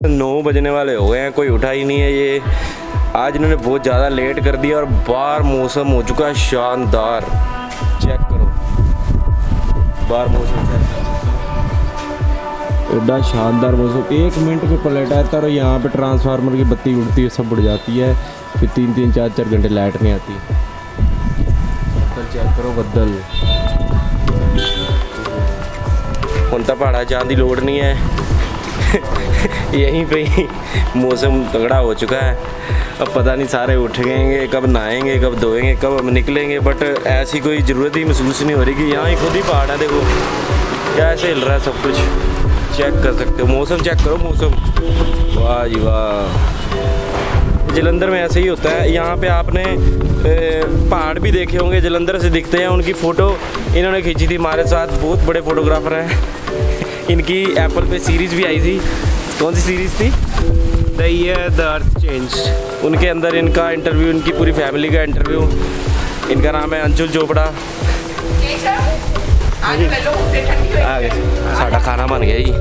9 बजने वाले हो गए हैं, कोई उठा ही नहीं है। ये आज इन्होंने बहुत ज़्यादा लेट कर दिया और बाहर मौसम हो चुका है शानदार। चेक करो बाहर मौसम, एडा शानदार मौसम। 1 मिनट में पलट आता है और यहाँ पे ट्रांसफार्मर की बत्ती उड़ती है, सब उड़ जाती है। फिर 3-3 4-4 घंटे लाइट नहीं आती। बद्दल चेक करो, बद्दल उनता पहाड़ा जाने की लोड़ नहीं है। यहीं पे ही मौसम तगड़ा हो चुका है। अब पता नहीं सारे उठ गएंगे, कब नहाएंगे, कब धोएंगे, कब हम निकलेंगे, बट ऐसी कोई ज़रूरत ही महसूस नहीं हो रही कि यहाँ ही खुद ही पहाड़ है। देखो क्या ऐसे हिल रहा है सब कुछ, चेक कर सकते हो। मौसम चेक करो, मौसम वाह जी वाह। जलंधर में ऐसे ही होता है। यहाँ पे आपने पहाड़ भी देखे होंगे, जलंधर से दिखते हैं। उनकी फ़ोटो इन्होंने खींची थी हमारे साथ, बहुत बड़े फोटोग्राफर हैं। इनकी एप्पल पे सीरीज़ भी आई थी। कौन सी सीरीज़ थी? The year the earth changed. उनके अंदर इनका इंटरव्यू, इनकी पूरी फैमिली का इंटरव्यू। इनका नाम है अंशुल चोपड़ा। आगे साड़ा खाना बन गया जी।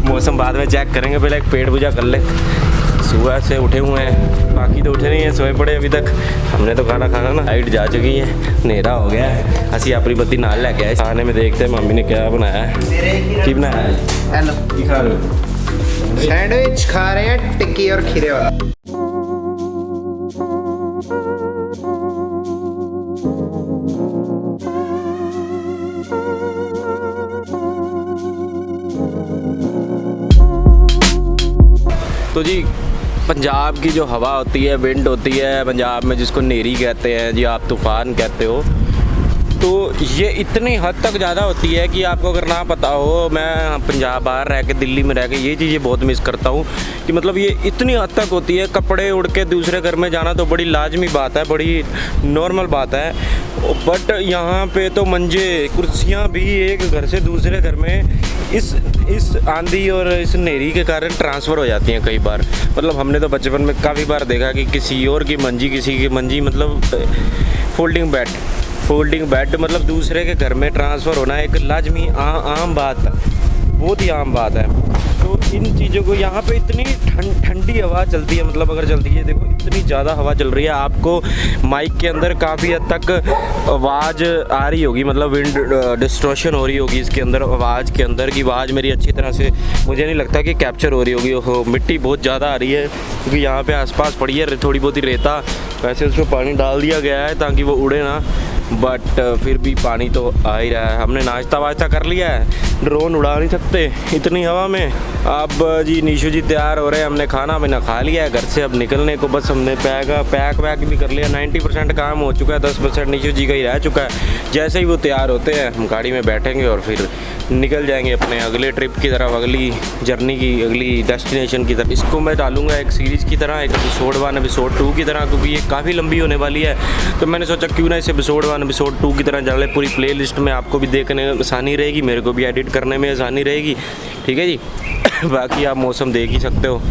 मौसम बाद में चेक करेंगे, पहले एक पेट पूजा कर ले। सुबह से उठे हुए हैं, बाकी तो उठे नहीं हैं, सोए पड़े अभी तक। हमने तो खाना ना लाइट जा चुकी है, अंधेरा हो गया है। हंसी अपनी बत्ती नाल लेके आए। खाने में देखते हैं मम्मी ने क्या बनाया है। की बनाया है? हेलो, की खा रहे हो? सैंडविच खा रहे हैं, टिक्की और खीरे वाला। तो जी पंजाब की जो हवा होती है, विंड होती है पंजाब में, जिसको नेरी कहते हैं जी, आप तूफ़ान कहते हो, तो ये इतनी हद तक ज़्यादा होती है कि आपको अगर ना पता हो, मैं पंजाब बाहर रह के, दिल्ली में रह के ये चीज़ें बहुत मिस करता हूँ कि मतलब ये इतनी हद तक होती है। कपड़े उड़ के दूसरे घर में जाना तो बड़ी लाजमी बात है, बड़ी नॉर्मल बात है, बट यहाँ पे तो मंजे कुर्सियाँ भी एक घर से दूसरे घर में इस आंधी और इस नेरी के कारण ट्रांसफ़र हो जाती हैं कई बार। मतलब हमने तो बचपन में काफ़ी बार देखा कि किसी और की मंजी, किसी की मंजी, मतलब फोल्डिंग बेड मतलब दूसरे के घर में ट्रांसफ़र होना एक लाजमी आम बात है, बहुत ही आम बात है। तो इन चीज़ों को यहाँ पे इतनी ठंडी हवा चलती है, मतलब अगर चलती है, देखो इतनी ज़्यादा हवा चल रही है। आपको माइक के अंदर काफ़ी हद तक आवाज़ आ रही होगी, मतलब विंड डिस्टॉर्शन हो रही होगी इसके अंदर, आवाज़ के अंदर की आवाज़ मेरी अच्छी तरह से मुझे नहीं लगता कि कैप्चर हो रही होगी। ओहो, मिट्टी बहुत ज़्यादा आ रही है क्योंकि यहाँ पे आसपास पड़ी है थोड़ी बहुत ही रेता। वैसे उसमें पानी डाल दिया गया है ताकि वो उड़े ना, बट फिर भी पानी तो आ ही रहा है। हमने नाश्ता वाश्ता कर लिया है, ड्रोन उड़ा नहीं सकते इतनी हवा में। अब जी निशु जी तैयार हो रहे हैं, हमने खाना पीना खा लिया है, घर से अब निकलने को बस हमने पैक वैक भी कर लिया। 90% काम हो चुका है, 10% निशु जी का ही रह चुका है। जैसे ही वो तैयार होते हैं हम गाड़ी में बैठेंगे और फिर निकल जाएंगे अपने अगले ट्रिप की तरफ, अगली जर्नी की, अगली डेस्टिनेशन की तरफ। इसको मैं डालूंगा एक सीरीज़ की तरह, एक एपिसोड 1 एपिसोड 2 की तरह, क्योंकि ये काफ़ी लंबी होने वाली है। तो मैंने सोचा क्यों ना इसे एपिसोड 1 एपिसोड 2 की तरह डाले, पूरी प्लेलिस्ट में आपको भी देखने में आसानी रहेगी, मेरे को भी एडिट करने में आसानी रहेगी। ठीक है जी। बाकी आप मौसम देख ही सकते हो।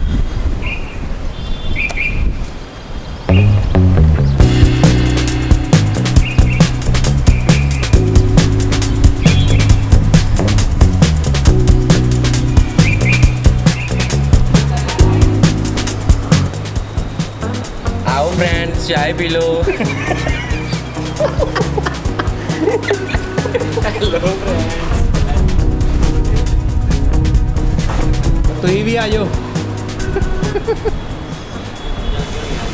आओ फ्रेंड्स, चाय पी लो। हेलो फ्रेंड्स, तो ही भी आ जाओ।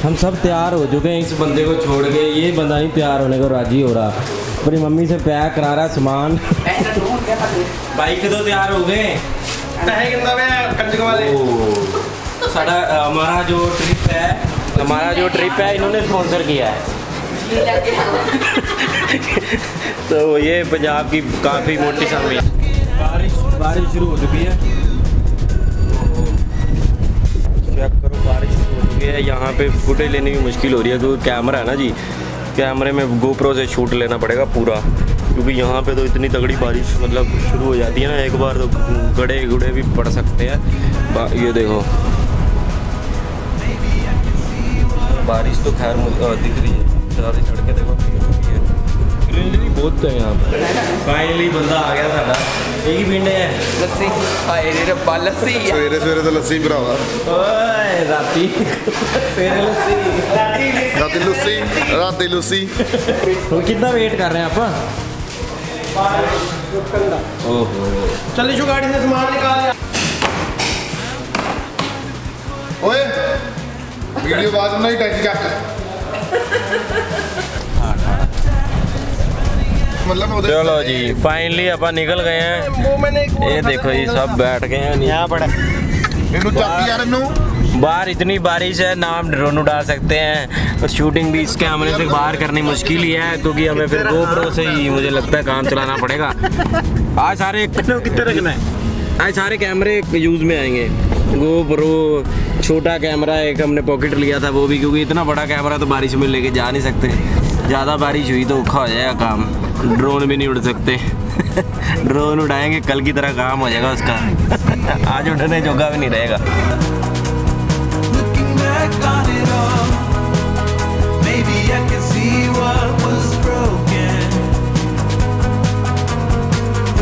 हम सब तैयार हो चुके हैं इस बंदे को छोड़ के। ये बंदा नहीं तैयार होने को राजी हो रहा, अपनी मम्मी से पैक करा रहा है सामान। बाइक तो तैयार हो गए, हमारा जो ट्रिप है इन्होंने स्पॉन्सर किया है। तो ये पंजाब की काफ़ी मोटी सामी बारिश शुरू हो चुकी है। चेक करो, बारिश शुरू हो चुकी है। यहाँ पे फुटेज लेने की मुश्किल हो रही है क्योंकि कैमरा है ना जी, कैमरे में गोप्रो से शूट लेना पड़ेगा पूरा, क्योंकि यहाँ पे तो इतनी तगड़ी बारिश मतलब शुरू हो जाती है ना, एक बार तो गड़े गुड़े भी पड़ सकते हैं। ये देखो बारिश तो खैर दिख रही है, सारी सड़कें देखो ग्रीनरी बहुत है यहाँ पर। फाइनली बंदा आ गया साडा। एक ही पिंड है ਲੱਸੀ ਹਾਏ ਰੇ ਰੱਬਾ ਲੱਸੀ ਆ ਸਵੇਰੇ ਸਵੇਰੇ ਤਾਂ ਲੱਸੀ ਭਰਾਵਾ ਓਏ ਰਾਤੀ ਫੇਰ ਲੱਸੀ ਰਾਤੀ ਲੱਸੀ ਹੁਣ ਕਿੰਨਾ ਵੇਟ ਕਰ ਰਹੇ ਆਪਾਂ ਓਹੋ चल इशू गाड़ी से सामान निकाल। ਓਏ ਵੀਡੀਓ ਬਾਅਦ ਉਹਨਾਂ ਦੀ ਟੈਂਕੀ ਚੱਕ मतलब ਉਹਦੇ चलो जी फाइनली अपन निकल गए हैं। ये देखो ये सब बैठ गए हैं यहाँ पर। ਇਹਨੂੰ ਚੱਕ ਯਾਰ ਇਹਨੂੰ बाहर इतनी बारिश है ना हम ड्रोन उड़ा सकते हैं और शूटिंग भी इस कैमरे से बाहर करनी मुश्किल ही है क्योंकि हमें फिर GoPro से ही मुझे लगता है काम चलाना पड़ेगा। आज सारे कितने रखना है आज सारे कैमरे यूज़ में आएंगे। GoPro छोटा कैमरा एक हमने पॉकेट लिया था वो भी क्योंकि इतना बड़ा कैमरा तो बारिश में लेके जा नहीं सकते। ज़्यादा बारिश हुई तो औखा हो जाएगा काम। ड्रोन भी नहीं उड़ सकते ड्रोन उड़ाएंगे कल की तरह काम हो जाएगा उसका आज उड़ने जोगा भी नहीं रहेगा। Looking back on it all, maybe I can see what was broken.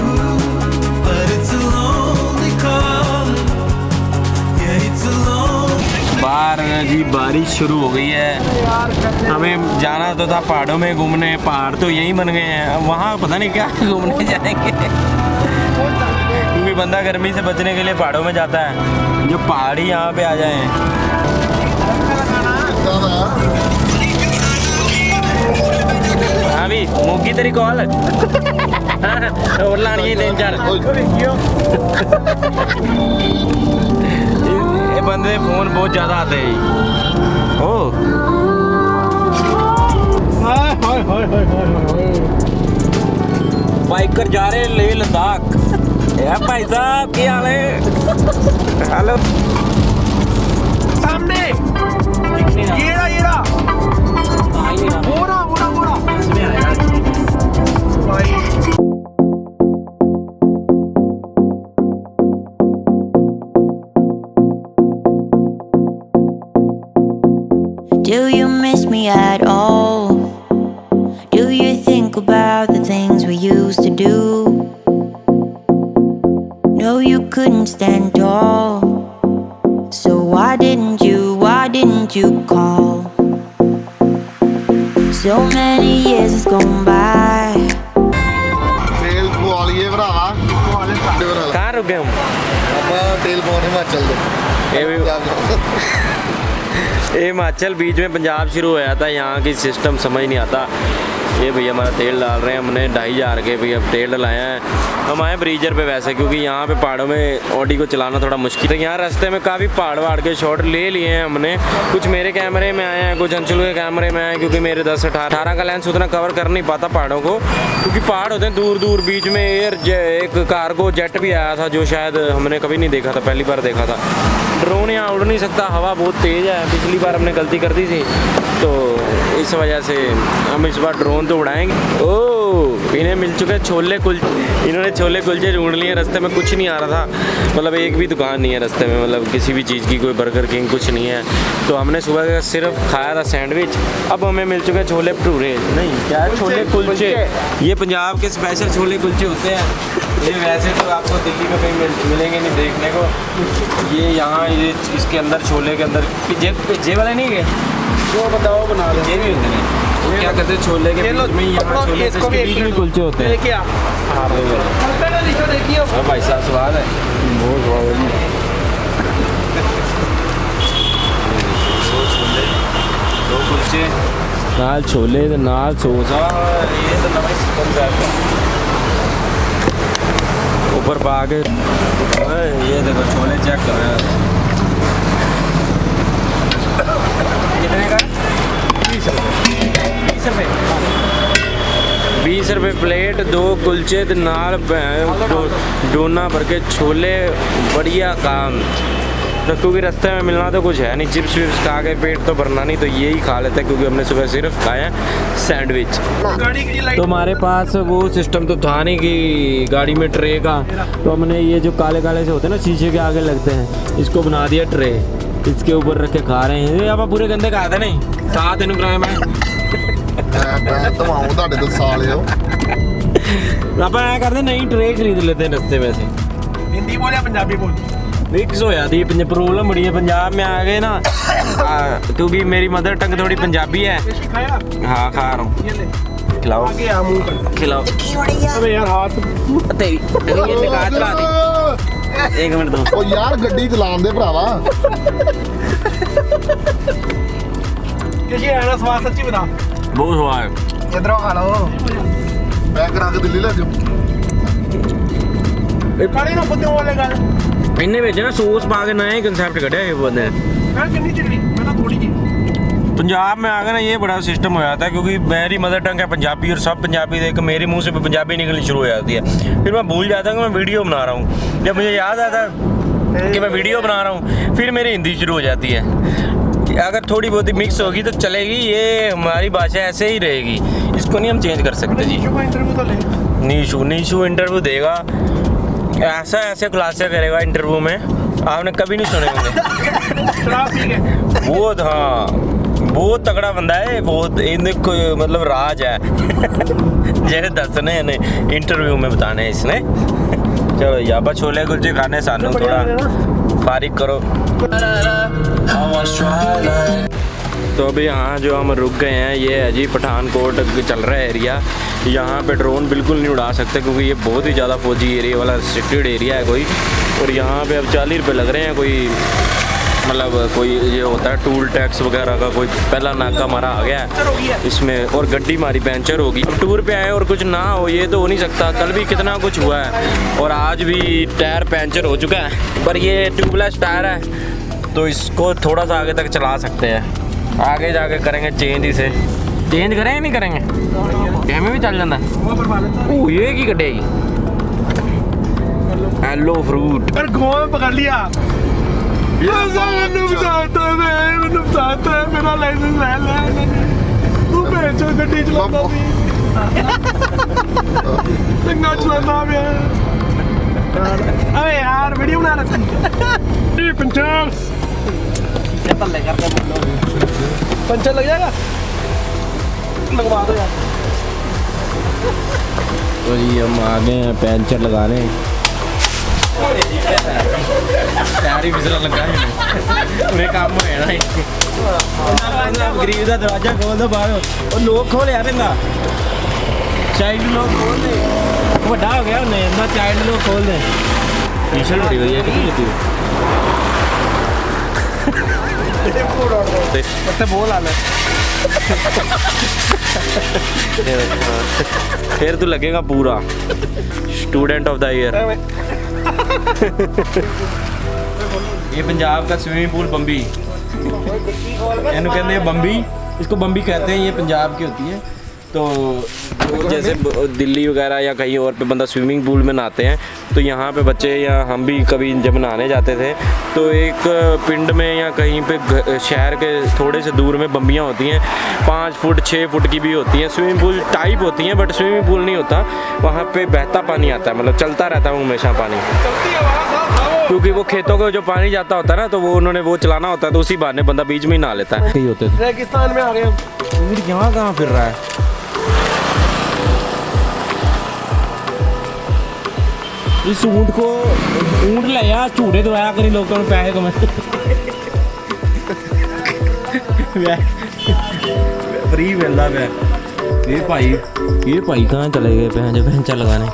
Ooh, but it's a lonely call. Yeah, it's a lonely. बाहर जी बारिश शुरू हो गई है। हमें जाना तो था पहाड़ों में घूमने। पहाड़ तो यही बन गए हैं वहाँ पता नहीं क्या घूमने जाएंगे क्योंकि बंदा गर्मी से बचने के लिए पहाड़ों में जाता है। जो पहाड़ी यहाँ पे आ जाए हाँ भी मुगी तेरी कॉल और लानी है 3-4 ये बंदे फोन बहुत ज्यादा आते हैं। ओ बाइकर जा रहे लेह लद्दाख। यार भाई साहब क्या हाल है? हेलो सामने ये रहा Do you miss me at all? Do you think about the things we used to do? No, you couldn't stand tall. So why didn't you call? So many years has gone by. ਤੇਲ ਪਵਾ ਲਈਏ ਭਰਾਵਾ कहाँ रुक गए हम? ਆਪਾਂ ਤੇਲ ਪਾਉਣ ਹਿਮਾਚਲ ਦੇ ये भी ये हिमाचल बीच में पंजाब शुरू होया था। यहाँ की सिस्टम समझ नहीं आता। ये भैया हमारा तेल डाल रहे हैं। हमने 2500 के भैया तेल डलाया है। हम आए ब्रीजर पे वैसे क्योंकि यहाँ पे पहाड़ों में ऑडी को चलाना थोड़ा मुश्किल है। यहाँ रास्ते में काफ़ी पहाड़ के शॉट ले लिए हैं हमने। कुछ मेरे कैमरे में आए हैं कुछ अंशुल के कैमरे में आए क्योंकि मेरे 10-18 का लेंस उतना कवर कर नहीं पाता पहाड़ों को क्योंकि पहाड़ होते हैं दूर बीच में। एक कार्गो जेट भी आया था जो शायद हमने कभी नहीं देखा था पहली बार देखा था। ड्रोन यहाँ उड़ नहीं सकता हवा बहुत तेज़ है। पिछली बार हमने गलती कर दी थी तो इस वजह से हम इस बार ड्रोन तो उड़ाएंगे। ओह इन्हें मिल चुके छोले कुलचे। इन्होंने छोले कुलचे ढूंढ लिए। रास्ते में कुछ नहीं आ रहा था मतलब एक भी दुकान नहीं है रास्ते में मतलब किसी भी चीज़ की कोई बर्गर किंग कुछ नहीं है। तो हमने सुबह का सिर्फ खाया था सैंडविच। अब हमें मिल चुके छोले भटूरे नहीं क्या है छोले कुलचे। ये पंजाब के स्पेशल छोले कुलचे होते हैं। ये वैसे तो आपको दिल्ली में कहीं मिलेंगे नहीं देखने को। ये यहाँ ये इसके अंदर छोले के अंदर जे वाले नहीं गए वो बताओ बना लो। ये भी होते हैं वो क्या कहते हैं छोले के बीच में यहाँ छोले से इसके बीच में कुलचे होते हैं। हाँ भाई साहब स्वाद है बहुत स्वाद है। दो कुलचे नाल छोले नाल सोसा ये तो नवा सिस्टम ऊपर पा के ये देखो छोले चेक कर रहे हैं। कितने का 20 रुपये प्लेट। 2 कुलचे नाल डोना भर के छोले बढ़िया काम। क्योंकि रास्ते में मिलना तो कुछ है नहीं। चिप्स विप्स खा के पेट तो भरना नहीं तो यही खा लेते हैं क्योंकि हमने सुबह सिर्फ खाया सैंडविच। तो हमारे पास वो सिस्टम तो था नहीं कि गाड़ी में ट्रे का। तो हमने ये जो काले से होते हैं ना शीशे के आगे लगते हैं इसको बना दिया ट्रे। इसके ऊपर रख के खा रहे हैं। ये आप पूरे गंदे खा थे नहीं साथ इन मैं धवाऊं ਤੁਹਾਡੇ ਤੋਂ ਸਾਲਿਓ ਆਪਾਂ ਐ ਕਰਦੇ ਨਈ ट्रे खरीद लेते हैं रस्ते में से हिंदी बोल या पंजाबी बोल मिक्स हो जाती है प्रॉब्लम बड़ी है पंजाब में आ गए ना क्योंकि मेरी मदर टंग थोड़ी पंजाबी है पेशी खाया हाँ खा रहा हूँ ये ले खिलाओ आगे आ मुंह पर खिलाओ अबे यार हाथ तेरी ये निकाल चला दी एक मिनट दो ਉਹ ਯਾਰ ਗੱਡੀ ਚਲਾਉਣ ਦੇ ਭਰਾਵਾ किसी आना स्वाद सच्ची बता बहुत स्वाद इधरों खा लो ਮੈਂ ਕਰਾ ਕੇ ਦਿੱਲੀ ਲੈ ਜਾਓ काली ना कुत्ते वाले गल इन्हें भेजे ना सॉस पा के नए कंसेप्ट कटे ये बंदे मैं कितनी चिल्ली मैं तो थोड़ी जी पंजाब में आ गए ना ये बड़ा सिस्टम हो जाता है क्योंकि मेरी मदर टंग है पंजाबी और सब पंजाबी देख मेरे मुंह से पंजाबी निकलनी शुरू हो जाती है फिर मैं भूल जाता हूँ कि मैं वीडियो बना रहा हूँ जब मुझे याद आता है कि मैं वीडियो बना रहा हूँ फिर मेरी हिंदी शुरू हो जाती है अगर थोड़ी बहुत ही मिक्स होगी तो चलेगी ये हमारी भाषा ऐसे ही रहेगी इसको नहीं हम चेंज कर सकते जी निशु का इंटरव्यू तो ले नीशू इंटरव्यू देगा ऐसा ऐसे खुलासा करेगा इंटरव्यू में आपने कभी नहीं सुने होंगे शराब पी के बहुत हाँ बहुत तगड़ा बंदा है बहुत इन्हें मतलब राज है जैसे दसने ने इंटरव्यू में बताने इसने चलो याबा छोले कुलचे खाने सानू थोड़ा फारिग करो तो अभी यहाँ जो हम रुक गए हैं ये है जी पठानकोट चल रहा है एरिया यहाँ पे ड्रोन बिल्कुल नहीं उड़ा सकते क्योंकि ये बहुत ही ज़्यादा फौजी एरिया वाला रिस्ट्रिक्टेड एरिया है कोई और यहाँ पे अब 40 रुपये लग रहे हैं कोई मतलब कोई ये होता है टूल टैक्स वगैरह का कोई पहला नाका हमारा आ गया है इसमें और गड्डी हमारी पंचर होगी अब टूर पे आए और कुछ ना हो ये तो हो नहीं सकता कल भी कितना कुछ हुआ है और आज भी टायर पंचर हो चुका है पर ये ट्यूबलेस टायर है तो इसको थोड़ा सा आगे तक चला सकते हैं आगे जाके करेंगे चेंज इसे चेंज करेंगे नहीं करेंगे में भी चल जाता है ओह ये की कटेगी हेलो फ्रूट अरे गोवा में पकड़ लिया मैंने बताता है मेरा लाइसेंस ले तू भेजो गड्डी चलाता भी चंगा चलाता भी अबे यार वीडियो बना रहा था पंचर पंचर लग जाएगा लगवा दो यार तो जी हम आ गए हैं पंचर लगाने तैयारी फिसला लगा है उन्हें काम है ना गरीब का दरवाजा खोल दो बाहर और लोग खोल यार इनका चाइल्ड लोग खोल दे बड़ा हो गया उन्हें ना चाइल्ड लोग खोल दे टी-शर्ट बड़ी हुई है कितनी लेती पत्ते बोल आना फिर तू लगेगा पूरा स्टूडेंट ऑफ द ईयर ये पंजाब का स्विमिंग पूल बम्बी इन्हें कहते हैं बम्बी इसको बम्बी कहते हैं ये पंजाब की होती है तो जैसे दिल्ली वगैरह या कहीं और पे बंदा स्विमिंग पूल में नहाते हैं तो यहाँ पे बच्चे या हम भी कभी जब नहाने जाते थे तो एक पिंड में या कहीं पे शहर के थोड़े से दूर में बम्बियाँ होती हैं 5 फुट 6 फुट की भी होती हैं स्विमिंग पूल टाइप होती हैं बट स्विमिंग पूल नहीं होता वहाँ पे बहता पानी आता है मतलब चलता रहता है हमेशा पानी क्योंकि वो खेतों को जो पानी जाता होता है ना तो वो उन्होंने वो चलाना होता है तो उसी बहाने बंदा बीच में ही नहा लेता है यही होते थे रेगिस्तान में आ गए यहाँ कहाँ फिर रहा है इस ऊँट को ऊँट ले यार झूठे दवाया करी लोगों ने पैसे कमाए फ्री मिलता पे ये भाई कहाँ चले गए पैंचा लगाने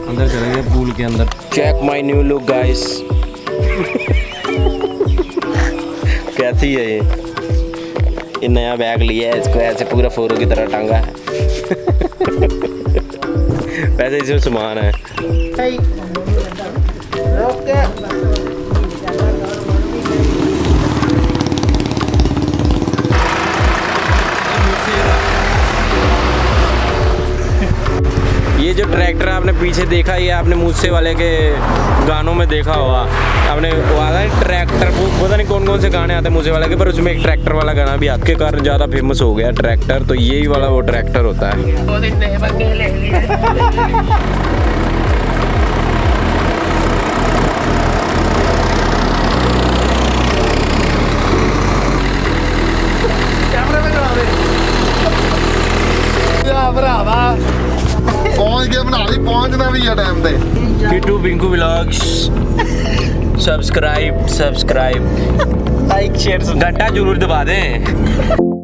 अंदर चले गए पूल के अंदर check my new look guys कैसी है ये नया बैग लिया है इसको ऐसे पूरा फोरो की तरह टांगा है वैसे इसमें सामान है ये जो ट्रैक्टर आपने पीछे देखा ये आपने मूसे वाले के गानों में देखा होगा आपने वो आता है ट्रैक्टर वो पता नहीं कौन कौन से गाने आते हैं मूसे वाले के पर उसमें एक ट्रैक्टर वाला गाना भी आज के कारण ज़्यादा फेमस हो गया ट्रैक्टर तो यही वाला वो ट्रैक्टर होता है कैमरे में चला दे ਪਹੁੰਚਣਾ ਵੀ ਆ ਟਾਈਮ ਤੇ Kittu Pinku vlogs subscribe like share घंटा जरूर दबा दें